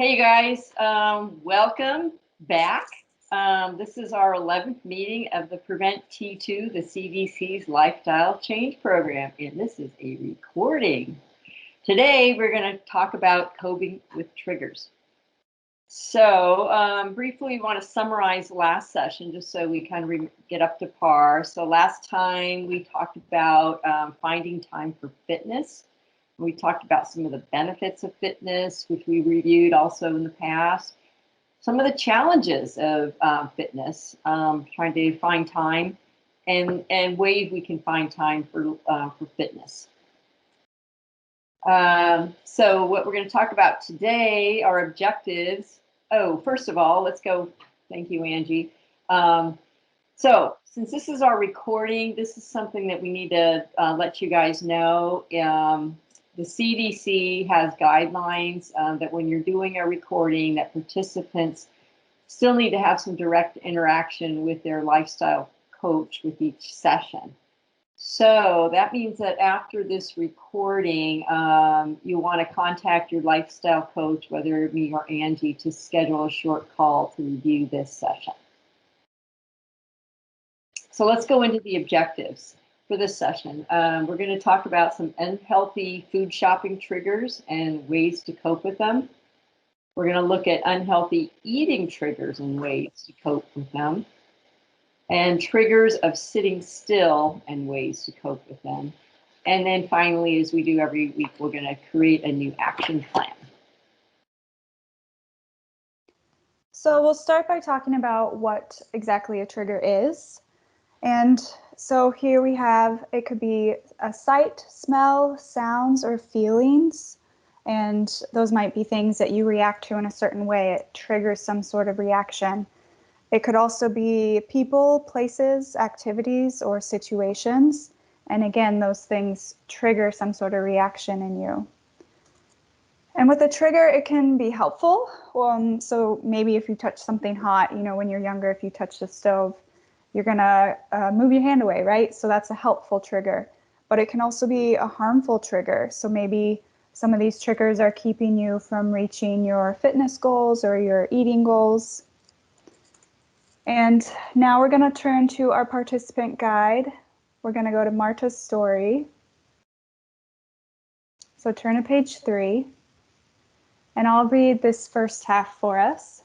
Hey guys, welcome back. This is our 11th meeting of the Prevent T2, the CDC's Lifestyle Change Program, and this is a recording. Today we're going to talk about coping with triggers. So briefly, we want to summarize last session just so we kind of get up to par. So last time we talked about finding time for fitness. We talked about some of the benefits of fitness, which we reviewed also in the past. Some of the challenges of fitness, trying to find time and ways we can find time for fitness. So what we're going to talk about today are objectives. Oh, first of all, let's go. Thank you, Angie. So since this is our recording, this is something that we need to let you guys know. The CDC has guidelines that when you're doing a recording, that participants still need to have some direct interaction with their lifestyle coach with each session. So that means that after this recording, you want to contact your lifestyle coach, whether me or Angie, to schedule a short call to review this session. So let's go into the objectives for this session. We're going to talk about some unhealthy food shopping triggers and ways to cope with them. We're going to look at unhealthy eating triggers and ways to cope with them. And triggers of sitting still and ways to cope with them. And then finally, as we do every week, we're going to create a new action plan. So we'll start by talking about what exactly a trigger is. And so here we have, it could be a sight, smell, sounds, or feelings. And those might be things that you react to in a certain way. It triggers some sort of reaction. It could also be people, places, activities, or situations. And again, those things trigger some sort of reaction in you. And with a trigger, it can be helpful. So maybe if you touch something hot, when you're younger, if you touch the stove, you're gonna move your hand away, right? So that's a helpful trigger. But it can also be a harmful trigger. So maybe some of these triggers are keeping you from reaching your fitness goals or your eating goals. And now we're gonna turn to our participant guide. We're gonna go to Marta's story. So turn to page 3. And I'll read this first half for us.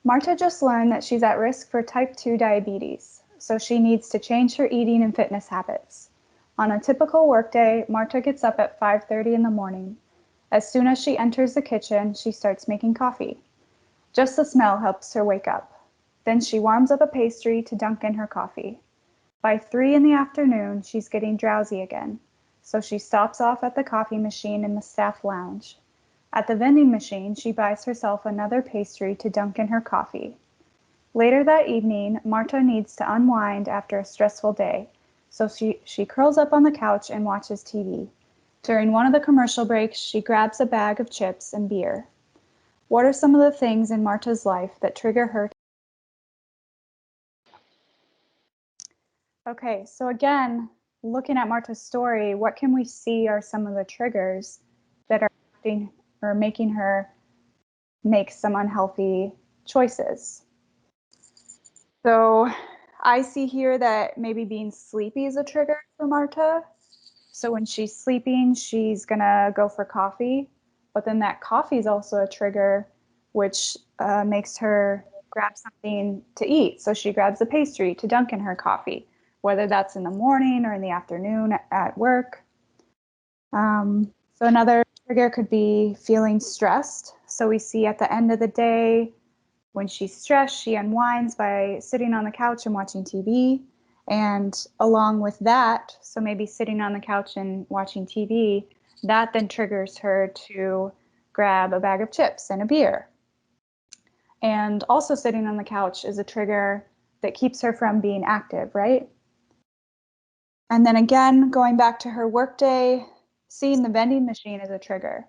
Marta just learned that she's at risk for type 2 diabetes, so she needs to change her eating and fitness habits. On a typical workday, Marta gets up at 5:30 in the morning. As soon as she enters the kitchen, she starts making coffee. Just the smell helps her wake up. Then she warms up a pastry to dunk in her coffee. By 3 in the afternoon, she's getting drowsy again, so she stops off at the coffee machine in the staff lounge. At the vending machine, she buys herself another pastry to dunk in her coffee. Later that evening, Marta needs to unwind after a stressful day, so she curls up on the couch and watches TV. During one of the commercial breaks, she grabs a bag of chips and beer. What are some of the things in Marta's life that trigger her? Okay, so again, looking at Marta's story, what can we see are some of the triggers that are acting or making her make some unhealthy choices? So I see here that maybe being sleepy is a trigger for Marta. So when she's sleeping, she's gonna go for coffee, but then that coffee is also a trigger, which makes her grab something to eat. So she grabs a pastry to dunk in her coffee, whether that's in the morning or in the afternoon at work. So another trigger could be feeling stressed. So we see at the end of the day, when she's stressed, she unwinds by sitting on the couch and watching TV. And along with that, so maybe sitting on the couch and watching TV, that then triggers her to grab a bag of chips and a beer. And also sitting on the couch is a trigger that keeps her from being active, right? And then again, going back to her workday, seeing the vending machine is a trigger.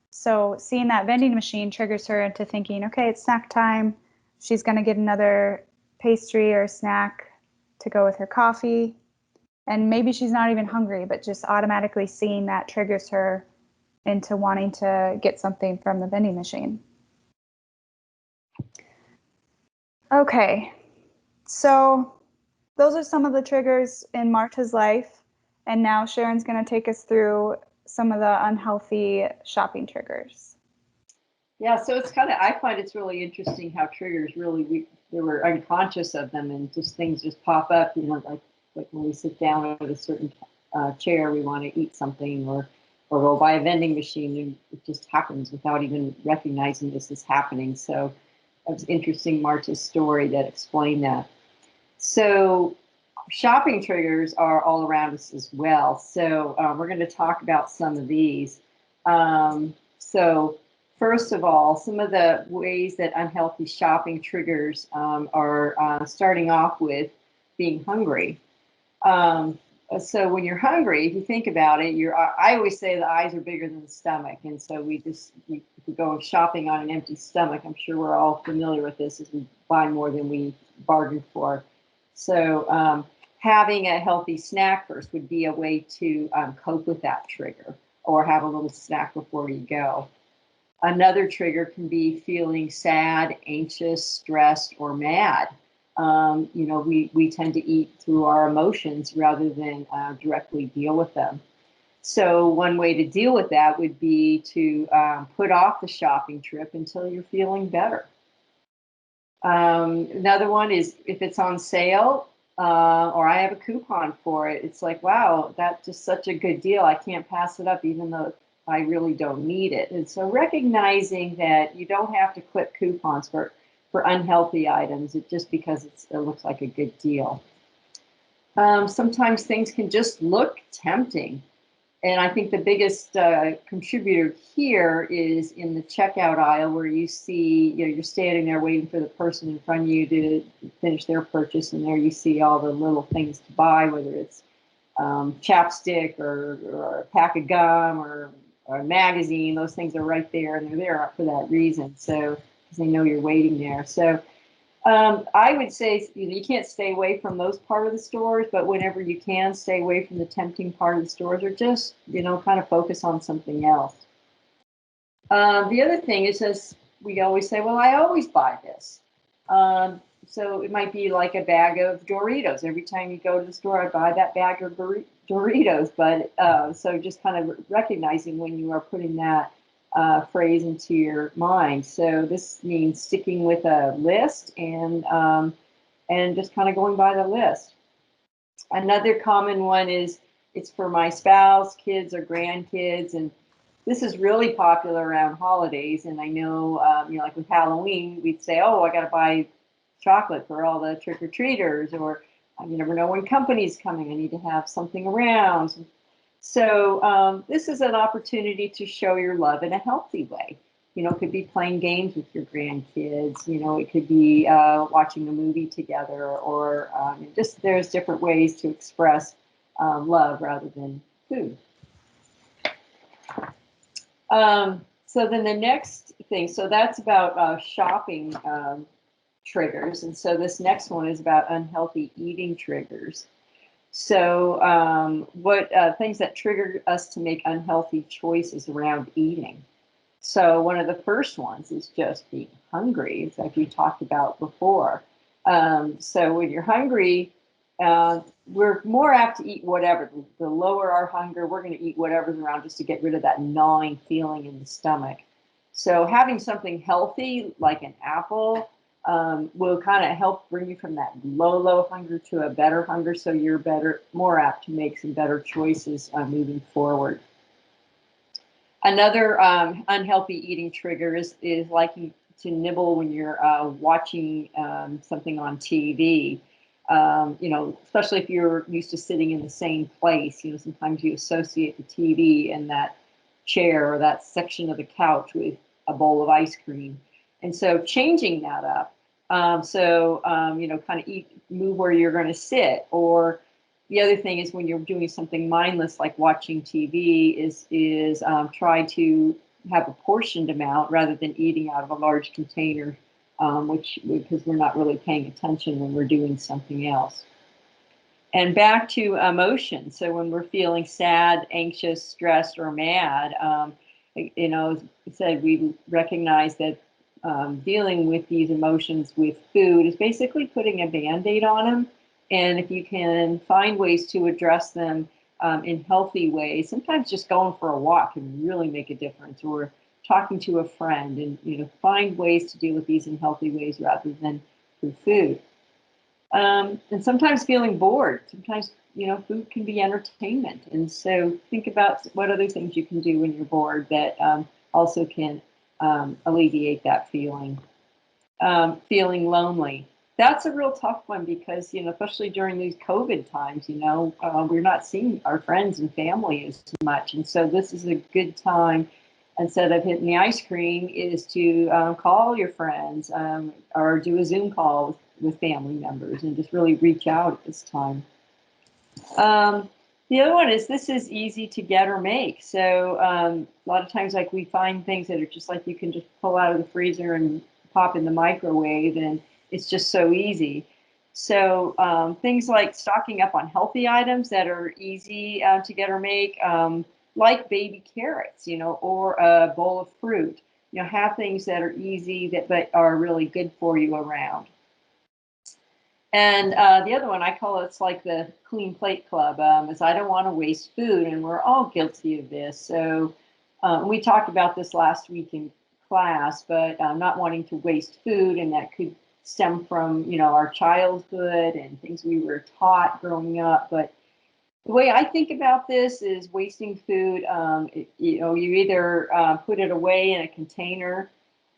So seeing that vending machine triggers her into thinking, okay, it's snack time. She's going to get another pastry or snack to go with her coffee. And maybe she's not even hungry, but just automatically seeing that triggers her into wanting to get something from the vending machine. Okay, so those are some of the triggers in Marta's life. And now Sharon's going to take us through some of the unhealthy shopping triggers. Yeah, so it's kind of, I find it's really interesting how triggers really, we were unconscious of them, and just things just pop up, you know, like when we sit down at a certain chair, we want to eat something, or go by a vending machine, and it just happens without even recognizing this is happening. So it was interesting, Marta's story that explained that. So shopping triggers are all around us as well. So we're going to talk about some of these. So first of all, some of the ways that unhealthy shopping triggers are starting off with being hungry. So when you're hungry, if you think about it, I always say the eyes are bigger than the stomach. And so we go shopping on an empty stomach. I'm sure we're all familiar with this, as we buy more than we bargained for. So having a healthy snack first would be a way to cope with that trigger, or have a little snack before you go. Another trigger can be feeling sad, anxious, stressed, or mad. You know, we tend to eat through our emotions rather than directly deal with them. So one way to deal with that would be to put off the shopping trip until you're feeling better. Another one is if it's on sale, or I have a coupon for it, it's like, wow, that's just such a good deal. I can't pass it up, even though I really don't need it. And so recognizing that you don't have to clip coupons for unhealthy items, just because it looks like a good deal. Sometimes things can just look tempting. And I think the biggest contributor here is in the checkout aisle, where you see, you know, you're standing there waiting for the person in front of you to finish their purchase, and there you see all the little things to buy, whether it's chapstick or a pack of gum or a magazine. Those things are right there, and they're there for that reason. So because they know you're waiting there. So I would say you can't stay away from those part of the stores, but whenever you can, stay away from the tempting part of the stores, or just, you know, kind of focus on something else. The other thing is, as we always say, well, I always buy this. So it might be like a bag of Doritos. Every time you go to the store, I buy that bag of Doritos. But so just kind of recognizing when you are putting that phrase into your mind. So this means sticking with a list, and just kind of going by the list. Another common one is, it's for my spouse, kids, or grandkids, and this is really popular around holidays. And I know, you know, like with Halloween, we'd say, oh, I got to buy chocolate for all the trick-or-treaters, or you never know when company's coming, I need to have something around. So this is an opportunity to show your love in a healthy way. You know, it could be playing games with your grandkids. You know, it could be watching a movie together, or just there's different ways to express love rather than food. So then the next thing, so that's about shopping triggers. And so this next one is about unhealthy eating triggers. So what things that trigger us to make unhealthy choices around eating. So one of the first ones is just being hungry, like we talked about before. So when you're hungry, we're more apt to eat whatever. The lower our hunger, we're going to eat whatever's around, just to get rid of that gnawing feeling in the stomach. So having something healthy like an apple will kind of help bring you from that low hunger to a better hunger, so you're more apt to make some better choices moving forward. Another unhealthy eating trigger is liking to nibble when you're watching something on TV. You know, especially if you're used to sitting in the same place. You know, sometimes you associate the TV and that chair or that section of the couch with a bowl of ice cream. And so changing that up, you know, kind of move where you're going to sit. Or the other thing is, when you're doing something mindless like watching TV, is try to have a portioned amount rather than eating out of a large container, because we're not really paying attention when we're doing something else. And back to emotion. So when we're feeling sad, anxious, stressed, or mad, you know, as I said, we recognize that dealing with these emotions with food is basically putting a Band-Aid on them. And if you can find ways to address them in healthy ways, sometimes just going for a walk can really make a difference, or talking to a friend, and find ways to deal with these in healthy ways rather than through food. And sometimes feeling bored. Sometimes food can be entertainment, and so think about what other things you can do when you're bored that also can alleviate that feeling. Feeling lonely. That's a real tough one because especially during these COVID times, we're not seeing our friends and family as much, and so this is a good time. Instead of hitting the ice cream, is to call your friends or do a Zoom call with family members and just really reach out at this time. The other one is this is easy to get or make. So a lot of times, like, we find things that are just like you can just pull out of the freezer and pop in the microwave, and it's just so easy. So things like stocking up on healthy items that are easy to get or make, like baby carrots, or a bowl of fruit. Have things that are easy but are really good for you around. And the other one, I call it's like the clean plate club, is I don't want to waste food, and we're all guilty of this. So we talked about this last week in class, but not wanting to waste food, and that could stem from our childhood and things we were taught growing up. But the way I think about this is wasting food. You either put it away in a container,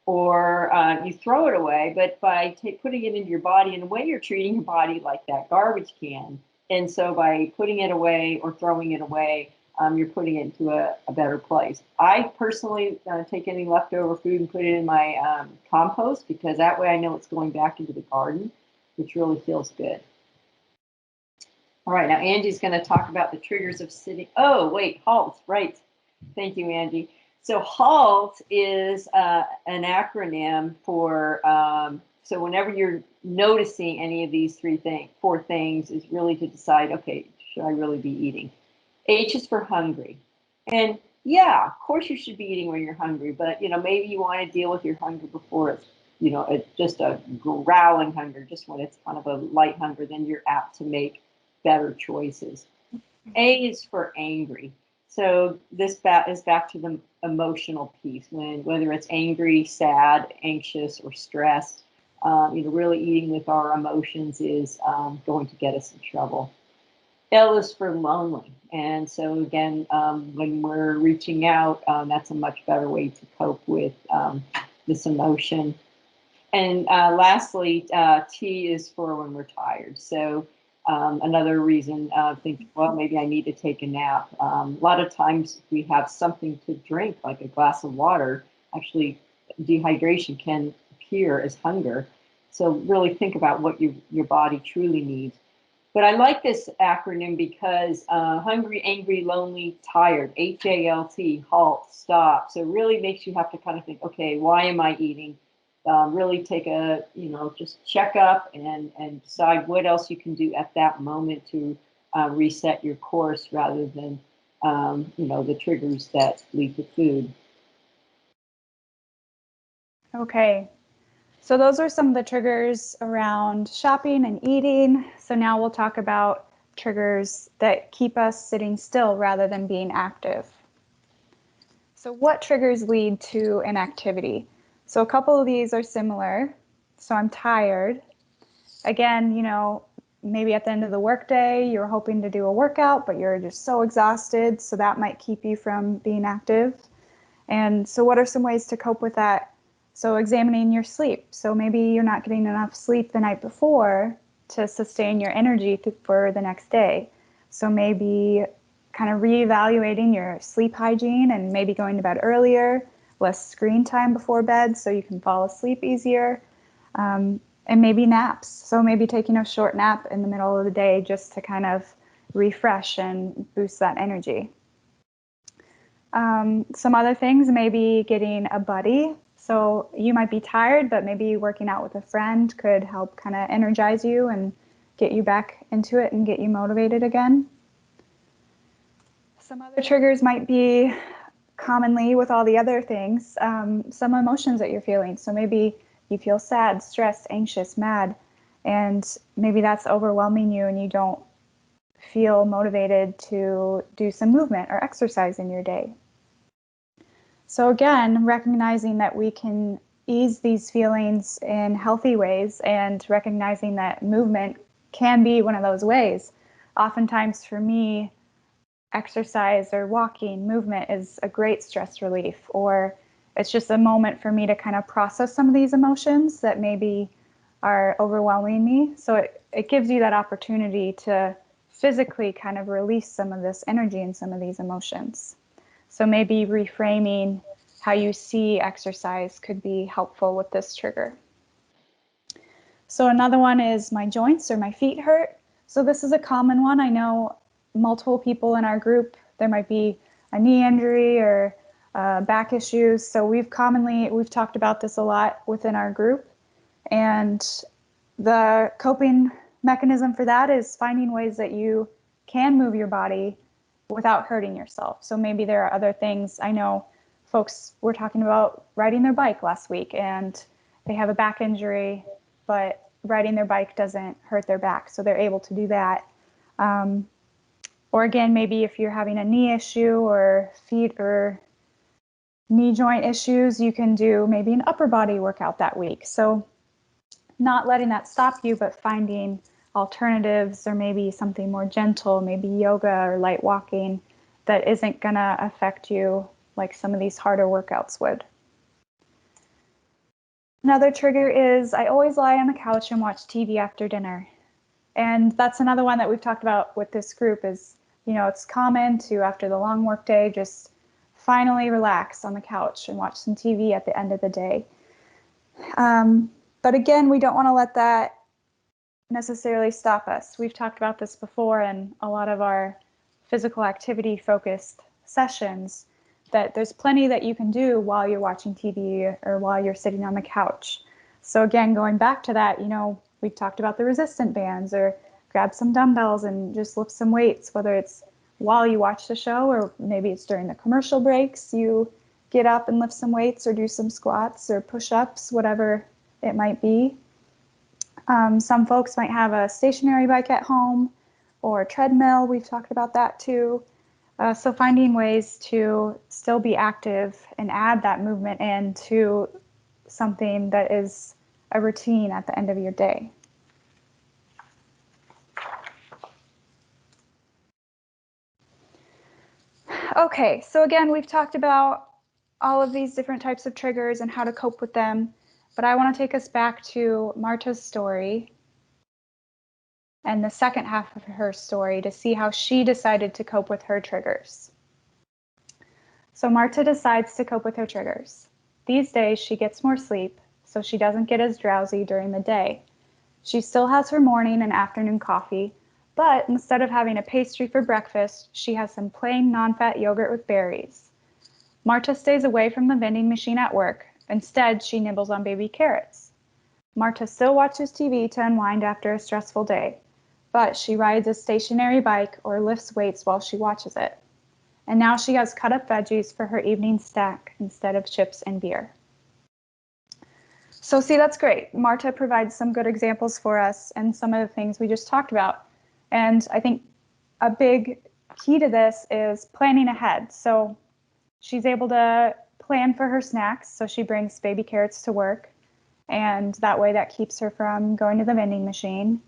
or you throw it away. But by putting it into your body, in a way, you're treating your body like that garbage can. And so by putting it away or throwing it away, you're putting it into a better place. I personally take any leftover food and put it in my compost, because that way I know it's going back into the garden, which really feels good. All right, now Angie's going to talk about the triggers of sitting. Oh, wait, HALT, right. Thank you, Angie. So HALT is an acronym for, so whenever you're noticing any of these four things, is really to decide, okay, should I really be eating? H is for hungry. And yeah, of course you should be eating when you're hungry, but maybe you want to deal with your hunger before it's, just a growling hunger. Just when it's kind of a light hunger, then you're apt to make better choices. A is for angry. So this is back to the emotional piece, whether it's angry, sad, anxious, or stressed. Really eating with our emotions is going to get us in trouble. L is for lonely. And so again, when we're reaching out, that's a much better way to cope with this emotion. And lastly, T is for when we're tired. So another reason, think, well, maybe I need to take a nap. A lot of times we have something to drink, like a glass of water. Actually, dehydration can appear as hunger. So really think about what your body truly needs. But I like this acronym because hungry, angry, lonely, tired, HALT, halt, stop. So it really makes you have to kind of think, okay, why am I eating? Really take just check up and decide what else you can do at that moment to reset your course, rather than, the triggers that lead to food. Okay, so those are some of the triggers around shopping and eating. So now we'll talk about triggers that keep us sitting still rather than being active. So what triggers lead to inactivity? So a couple of these are similar. So I'm tired. Again, maybe at the end of the workday, you're hoping to do a workout, but you're just so exhausted. So that might keep you from being active. And so what are some ways to cope with that? So examining your sleep. So maybe you're not getting enough sleep the night before to sustain your energy for the next day. So maybe kind of reevaluating your sleep hygiene and maybe going to bed earlier, less screen time before bed so you can fall asleep easier, and maybe naps. So maybe taking a short nap in the middle of the day just to kind of refresh and boost that energy. Some other things, maybe getting a buddy. So you might be tired, but maybe working out with a friend could help kind of energize you and get you back into it and get you motivated again. Some other triggers might be commonly with all the other things, some emotions that you're feeling. So maybe you feel sad, stressed, anxious, mad, and maybe that's overwhelming you and you don't feel motivated to do some movement or exercise in your day. So again, recognizing that we can ease these feelings in healthy ways and recognizing that movement can be one of those ways. Oftentimes for me, exercise or walking, movement is a great stress relief, or it's just a moment for me to kind of process some of these emotions that maybe are overwhelming me. So it gives you that opportunity to physically kind of release some of this energy and some of these emotions. So maybe reframing how you see exercise could be helpful with this trigger. So another one is my joints or my feet hurt. So this is a common one. I know multiple people in our group, there might be a knee injury or back issues. So we've talked about this a lot within our group. And the coping mechanism for that is finding ways that you can move your body without hurting yourself. So maybe there are other things. I know folks were talking about riding their bike last week and they have a back injury, but riding their bike doesn't hurt their back, so they're able to do that. Or again, maybe if you're having a knee issue or feet or knee joint issues, you can do maybe an upper body workout that week. So not letting that stop you, but finding alternatives or maybe something more gentle, maybe yoga or light walking that isn't gonna affect you like some of these harder workouts would. Another trigger is I always lie on the couch and watch TV after dinner. And that's another one that we've talked about with this group is, you know, it's common to, after the long work day, just finally relax on the couch and watch some TV at the end of the day. But again, we don't want to let that necessarily stop us. We've talked about this before in a lot of our physical activity focused sessions, that there's plenty that you can do while you're watching TV or while you're sitting on the couch. So again, going back to that, you know, we've talked about the resistant bands, or grab some dumbbells and just lift some weights, whether it's while you watch the show or maybe it's during the commercial breaks, you get up and lift some weights or do some squats or push-ups, whatever it might be. Some folks might have a stationary bike at home or a treadmill. We've talked about that too. So finding ways to still be active and add that movement into something that is a routine at the end of your day. Okay, so again, we've talked about all of these different types of triggers and how to cope with them, but I want to take us back to Marta's story and the second half of her story to see how she decided to cope with her triggers. So Marta decides to cope with her triggers. These days she gets more sleep, so she doesn't get as drowsy during the day. She still has her morning and afternoon coffee, but instead of having a pastry for breakfast, she has some plain non-fat yogurt with berries. Marta stays away from the vending machine at work. Instead, she nibbles on baby carrots. Marta still watches TV to unwind after a stressful day, but she rides a stationary bike or lifts weights while she watches it. And now she has cut up veggies for her evening snack instead of chips and beer. So see, that's great. Marta provides some good examples for us and some of the things we just talked about. And I think a big key to this is planning ahead. So she's able to plan for her snacks. So she brings baby carrots to work, and that way that keeps her from going to the vending machine.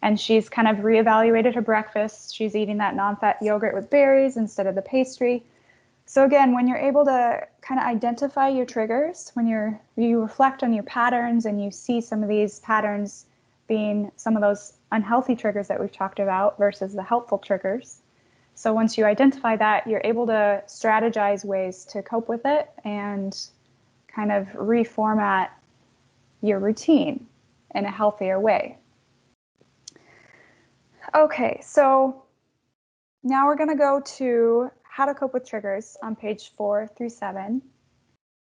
And she's kind of reevaluated her breakfast. She's eating that non-fat yogurt with berries instead of the pastry. So again, when you're able to kind of identify your triggers, when you reflect on your patterns and you see some of these patterns being some of those unhealthy triggers that we've talked about versus the helpful triggers. So once you identify that, you're able to strategize ways to cope with it and kind of reformat your routine in a healthier way. Okay, so now we're going to go to how to cope with triggers on page 4 through 7.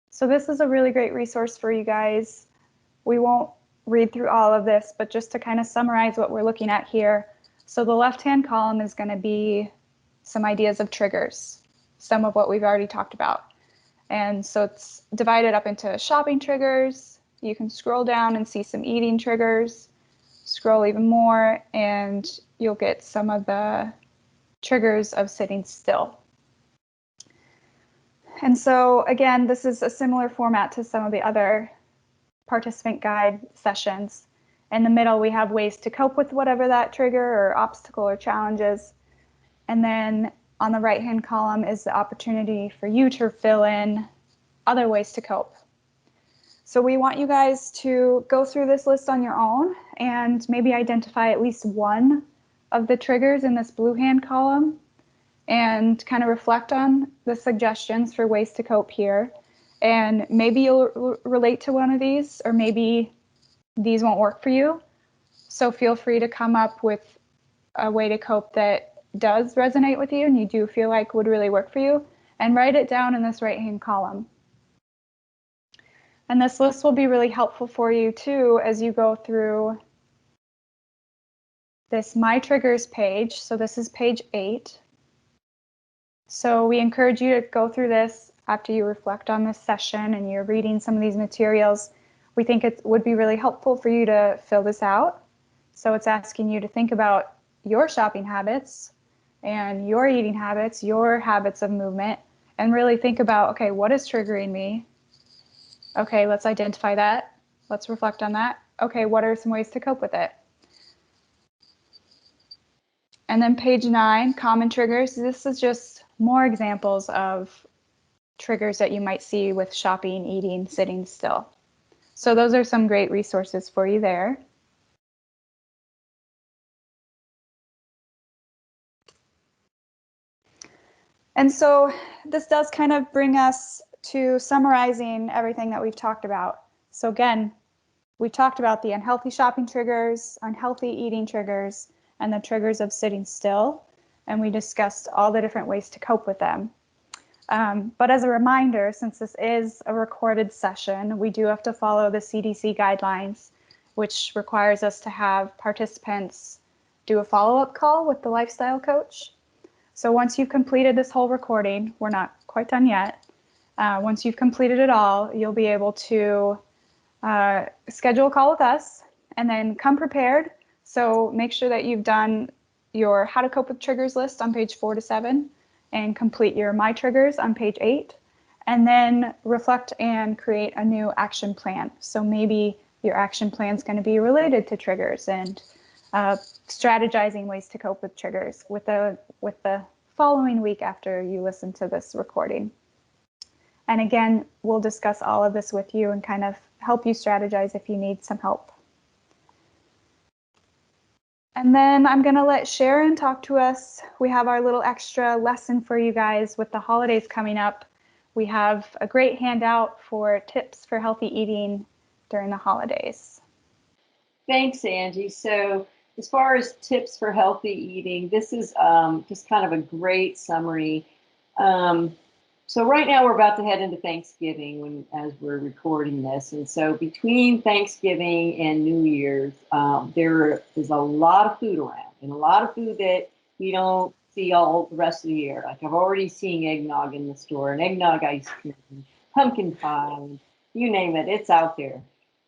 So this is a really great resource for you guys. We won't read through all of this, but just to kind of summarize what we're looking at here. So the left-hand column is going to be some ideas of triggers, some of what we've already talked about. And so it's divided up into shopping triggers. You can scroll down and see some eating triggers, scroll even more, and you'll get some of the triggers of sitting still. And so again, this is a similar format to some of the other participant guide sessions. In the middle, we have ways to cope with whatever that trigger or obstacle or challenge is. And then on the right-hand column is the opportunity for you to fill in other ways to cope. So we want you guys to go through this list on your own and maybe identify at least one of the triggers in this blue hand column and kind of reflect on the suggestions for ways to cope here. And maybe you'll relate to one of these, or maybe these won't work for you. So feel free to come up with a way to cope that does resonate with you and you do feel like would really work for you, and write it down in this right-hand column. And this list will be really helpful for you too as you go through this My Triggers page. So this is page 8. So we encourage you to go through this after you reflect on this session and you're reading some of these materials. We think it would be really helpful for you to fill this out. So it's asking you to think about your shopping habits and your eating habits, your habits of movement, and really think about, okay, what is triggering me? Okay, let's identify that. Let's reflect on that. Okay, what are some ways to cope with it? And then page 9, common triggers. This is just more examples of triggers that you might see with shopping, eating, sitting still. So those are some great resources for you there. And so this does kind of bring us to summarizing everything that we've talked about. So again, we talked about the unhealthy shopping triggers, unhealthy eating triggers, and the triggers of sitting still. And we discussed all the different ways to cope with them. But as a reminder, since this is a recorded session, we do have to follow the CDC guidelines, which requires us to have participants do a follow-up call with the lifestyle coach. So once you've completed this whole recording, we're not quite done yet. Once you've completed it all, you'll be able to schedule a call with us and then come prepared. So make sure that you've done your how to cope with triggers list on page 4 to 7 and complete your My Triggers on page 8, and then reflect and create a new action plan. So maybe your action plan is going to be related to triggers and strategizing ways to cope with triggers with the following week after you listen to this recording. And again, we'll discuss all of this with you and kind of help you strategize if you need some help. And then I'm going to let Sharon talk to us. We have our little extra lesson for you guys with the holidays coming up. We have a great handout for tips for healthy eating during the holidays. Thanks, Angie. So as far as tips for healthy eating, this is just kind of a great summary. So right now we're about to head into Thanksgiving as we're recording this. And so between Thanksgiving and New Year's, there is a lot of food around, and a lot of food that we don't see all the rest of the year. Like I've already seen eggnog in the store, and eggnog ice cream, pumpkin pie, you name it, it's out there.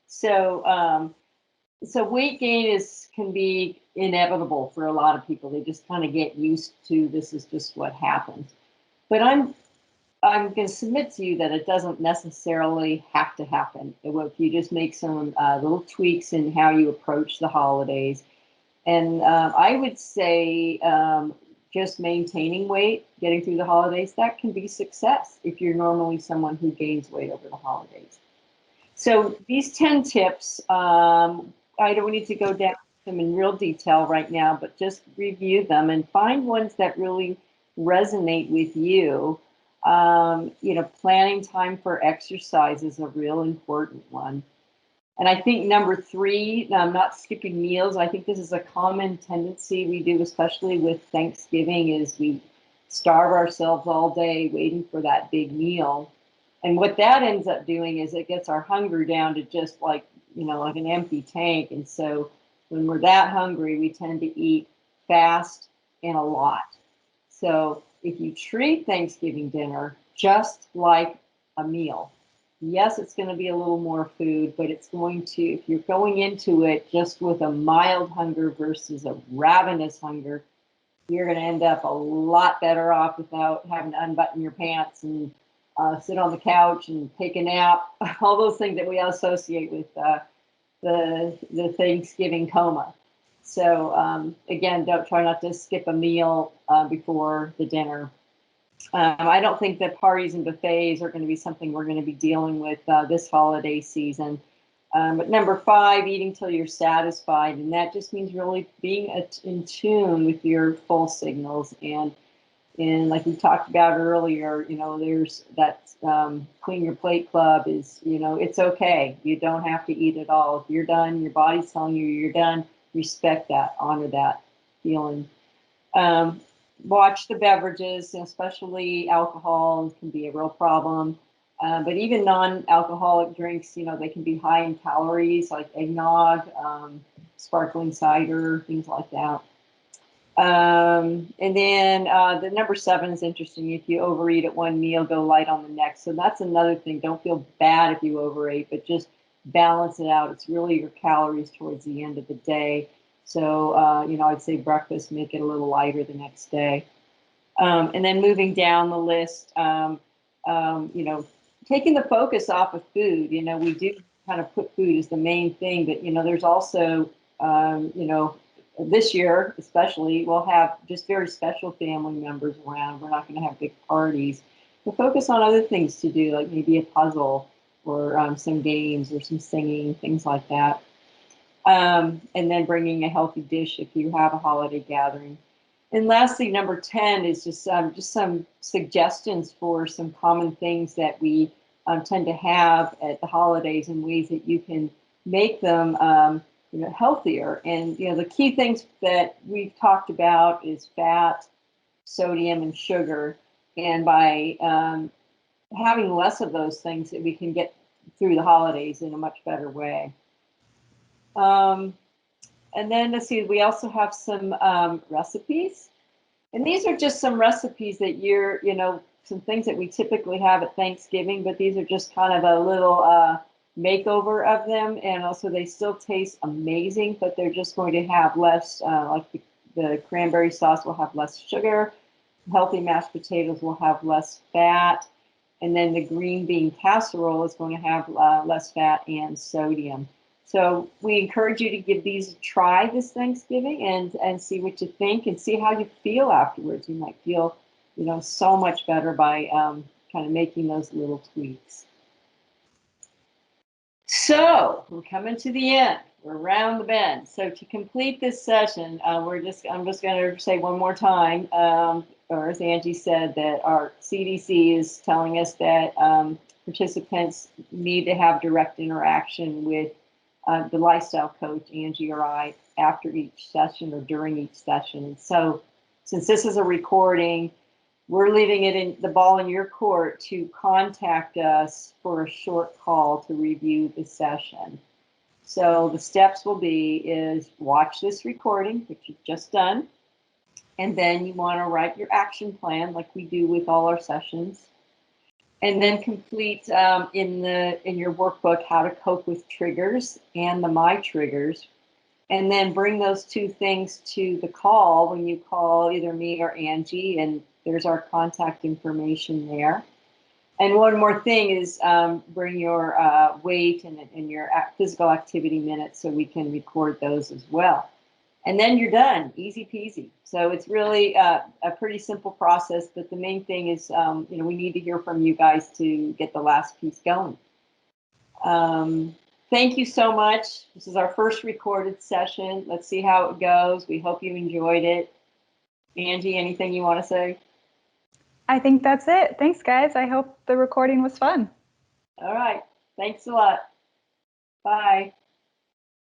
So weight gain can be inevitable for a lot of people. They just kind of get used to this is just what happens. But I'm going to submit to you that it doesn't necessarily have to happen. If you just make some little tweaks in how you approach the holidays. And I would say just maintaining weight, getting through the holidays, that can be success if you're normally someone who gains weight over the holidays. So these 10 tips, I don't need to go down them in real detail right now, but just review them and find ones that really resonate with you. Planning time for exercise is a real important one. And I think number 3, not skipping meals. I think this is a common tendency we do, especially with Thanksgiving, is we starve ourselves all day waiting for that big meal. And what that ends up doing is it gets our hunger down to just like an empty tank. And so when we're that hungry, we tend to eat fast and a lot. So if you treat Thanksgiving dinner just like a meal. Yes, it's going to be a little more food, but it's going to, if you're going into it just with a mild hunger versus a ravenous hunger, you're going to end up a lot better off without having to unbutton your pants and sit on the couch and take a nap. All those things that we associate with the Thanksgiving coma. So again, don't try not to skip a meal before the dinner. I don't think that parties and buffets are going to be something we're going to be dealing with this holiday season. But number 5, eating till you're satisfied, and that just means really being in tune with your full signals. And like we talked about earlier, there's that clean your plate club is, it's okay. You don't have to eat it all. If you're done, your body's telling you you're done. Respect that, honor that feeling. Watch the beverages, especially alcohol can be a real problem. But even non-alcoholic drinks, they can be high in calories, like eggnog, sparkling cider, things like that. And then the number 7 is interesting. If you overeat at one meal, go light on the next. So that's another thing. Don't feel bad if you overeat, but just balance it out. It's really your calories towards the end of the day. So, I'd say breakfast, make it a little lighter the next day. And then moving down the list, taking the focus off of food. We do kind of put food as the main thing, but, there's also, this year especially, we'll have just very special family members around. We're not going to have big parties. We'll focus on other things to do, like maybe a puzzle or some games or some singing, things like that. And then bringing a healthy dish if you have a holiday gathering. And lastly, number 10 is just some suggestions for some common things that we tend to have at the holidays and ways that you can make them healthier. And the key things that we've talked about is fat, sodium, and sugar. And by having less of those things, that we can get through the holidays in a much better way. And then let's see, we also have some recipes. And these are just some recipes that some things that we typically have at Thanksgiving, but these are just kind of a little makeover of them. And also they still taste amazing, but they're just going to have less, like the cranberry sauce will have less sugar. Healthy mashed potatoes will have less fat. And then the green bean casserole is going to have less fat and sodium. So we encourage you to give these a try this Thanksgiving and see what you think and see how you feel afterwards. You might feel, so much better by kind of making those little tweaks. So we're coming to the end. We're around the bend. So to complete this session, I'm just going to say one more time, or as Angie said, that our CDC is telling us that participants need to have direct interaction with the lifestyle coach, Angie or I, after each session or during each session. And so since this is a recording, we're leaving it in the ball in your court to contact us for a short call to review the session. So the steps will be is watch this recording, which you've just done, and then you want to write your action plan like we do with all our sessions. And then complete in your workbook how to cope with triggers and the My Triggers. And then bring those 2 things to the call when you call either me or Angie, and there's our contact information there. And one more thing is bring your weight and your physical activity minutes so we can record those as well. And then you're done, easy peasy. So it's really a pretty simple process, but the main thing is, we need to hear from you guys to get the last piece going. Thank you so much. This is our first recorded session. Let's see how it goes. We hope you enjoyed it. Angie, anything you want to say? I think that's it. Thanks, guys. I hope the recording was fun. All right. Thanks a lot. Bye.